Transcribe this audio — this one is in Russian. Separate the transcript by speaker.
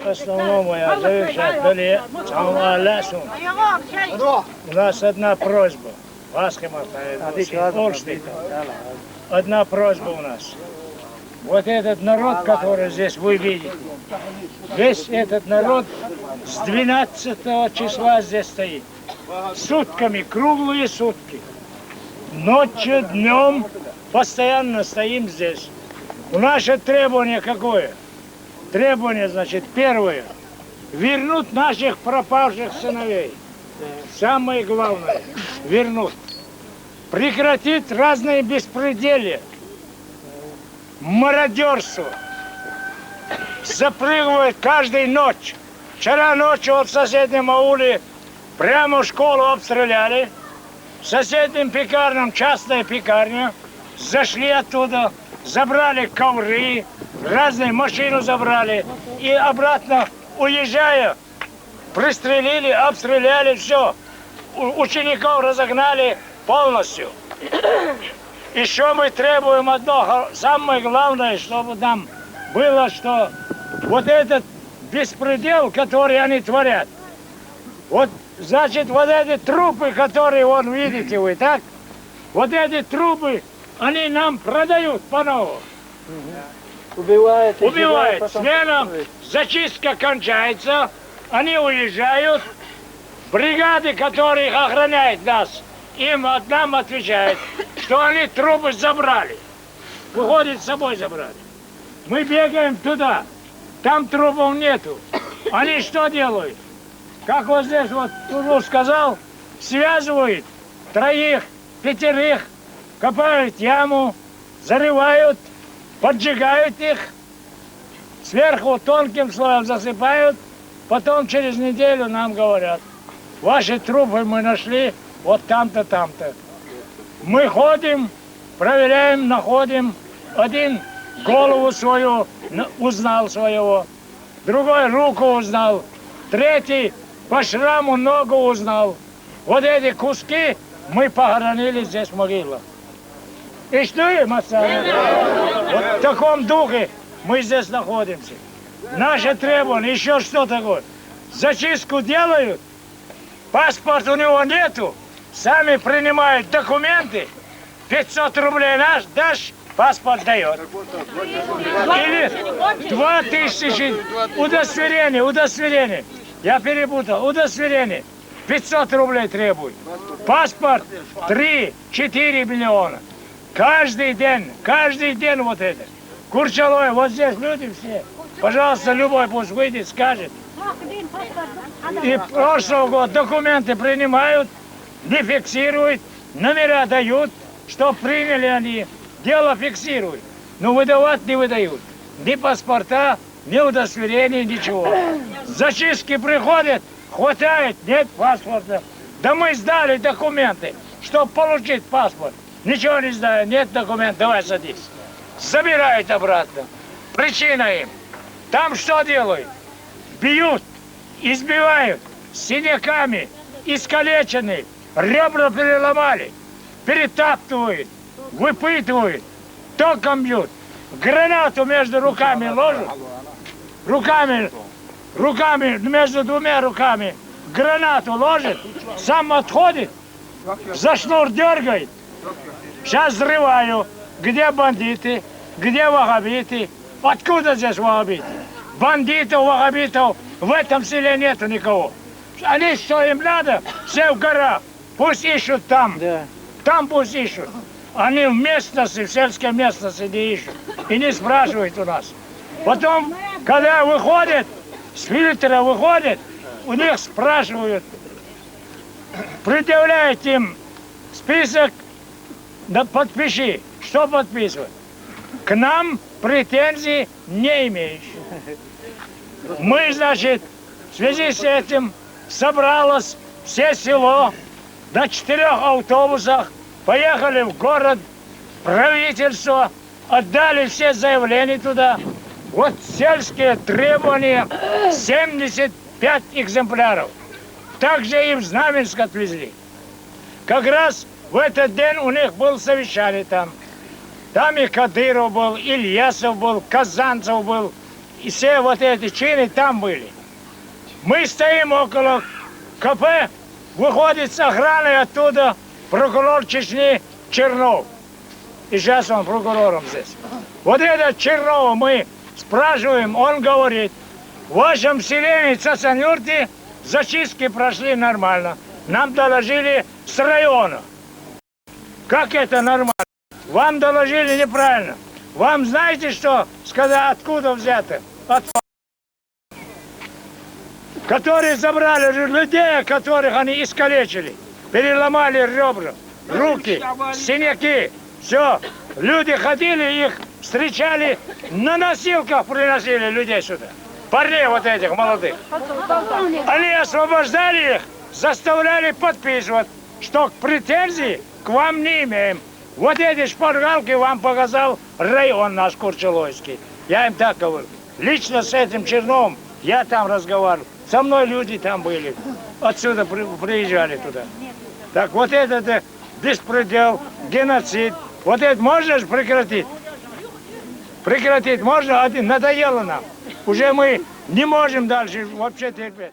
Speaker 1: В основном я завещаю были Аллаху. У нас одна просьба. Одна просьба у нас. Вот этот народ, который здесь вы видите, весь этот народ с 12 числа здесь стоит. Сутками, круглые сутки. Ночью, днем постоянно стоим здесь. Наше требование какое? Требование, значит, первое. Вернуть наших пропавших сыновей. Самое главное. Вернуть. Прекратить разные беспределия. Мародерство. Запрыгивают каждую ночь. Вчера ночью вот в соседнем ауле прямо в школу обстреляли. В соседнем пекарном, частная пекарня. Зашли оттуда, забрали ковры, разные машину забрали. И обратно, уезжая, пристрелили, обстреляли, все. Учеников разогнали полностью. Еще мы требуем одно, самое главное, чтобы нам было, что вот этот беспредел, который они творят, вот, значит, вот эти трупы, которые, вон, видите вы, так? Вот эти трупы, они нам продают по-новому. Убивают. Смена, зачистка кончается, они уезжают. Бригады, которые их охраняют нас, нам отвечают, что они трупы забрали. Выходит, с собой забрали. Мы бегаем туда, там трупов нету. Они что делают? Как вот здесь вот Тужу сказал, связывают троих, пятерых, копают яму, зарывают, поджигают их, сверху тонким слоем засыпают, потом через неделю нам говорят, ваши трупы мы нашли вот там-то, там-то. Мы ходим, проверяем, находим. Один голову свою узнал своего, другой руку узнал, третий по шраму ногу узнал. Вот эти куски мы похоронили здесь в могилах. И что им осталось? Вот в таком духе мы здесь находимся. Наше требование, еще что такое? Зачистку делают, паспорт у него нету, сами принимают документы, 500 рублей наш дашь, паспорт дает. Или 2000 удостоверение. Я перепутал, удостоверение. 500 рублей требует. Паспорт 3-4 миллиона. Каждый день вот это. Курчалой, вот здесь люди все. Пожалуйста, любой пусть выйдет, скажет. И прошлого года документы принимают, не фиксируют, номера дают, что приняли они, дело фиксируют. Но выдавать не выдают. Ни паспорта, ни удостоверения, ничего. Зачистки приходят, хватает, нет паспорта. Да мы сдали документы, чтобы получить паспорт. Ничего не знаю, нет документов, давай садись. Забирают обратно. Причина им. Там что делают? Бьют, избивают, с синяками, искалечены, ребра переломали, перетаптывают, выпытывают, током бьют, гранату между руками ложат, руками между двумя руками гранату ложит, сам отходит, за шнур дергает. Сейчас взрываю, где бандиты, где вахабиты, откуда здесь вахабиты? Бандитов, вахабитов в этом селе нету никого. Они что им надо, все в горах, пусть ищут там, там пусть ищут. Они в местности, в сельской местности не ищут и не спрашивают у нас. Потом, когда выходят, с фильтра выходят, у них спрашивают, предъявляют им список, да подпиши, что подписывать. К нам претензий не имеешь. Мы, значит, в связи с этим собралось все село на 4 автобусах, поехали в город, правительство, отдали все заявления туда. Вот сельские требования 75 экземпляров. Также и в Знаменск отвезли. Как раз в этот день у них был совещание там. Там и Кадыров был, Ильясов был, Казанцев был, и все вот эти чины там были. Мы стоим около КП, выходит с охраной оттуда прокурор Чечни Чернов. И сейчас он прокурором здесь. Вот этот Чернова мы спрашиваем, он говорит, в вашем селении Цацанюрте зачистки прошли нормально. Нам доложили с района. Как это нормально? Вам доложили неправильно. Вам знаете, что сказать, откуда взято? От которые забрали людей, которых они искалечили, переломали ребра, руки, синяки. Все. Люди ходили, их встречали, на носилках приносили людей сюда. Парней вот этих молодых. Они освобождали их, заставляли подписывать, что претензий к вам не имеем. Вот эти шпаргалки вам показал район наш Курчелойский. Я им так говорю. Лично с этим Черновым я там разговаривал. Со мной люди там были. Отсюда приезжали туда. Так вот этот беспредел, геноцид. Вот это можно же прекратить? Прекратить можно? Надоело нам. Уже мы не можем дальше вообще терпеть.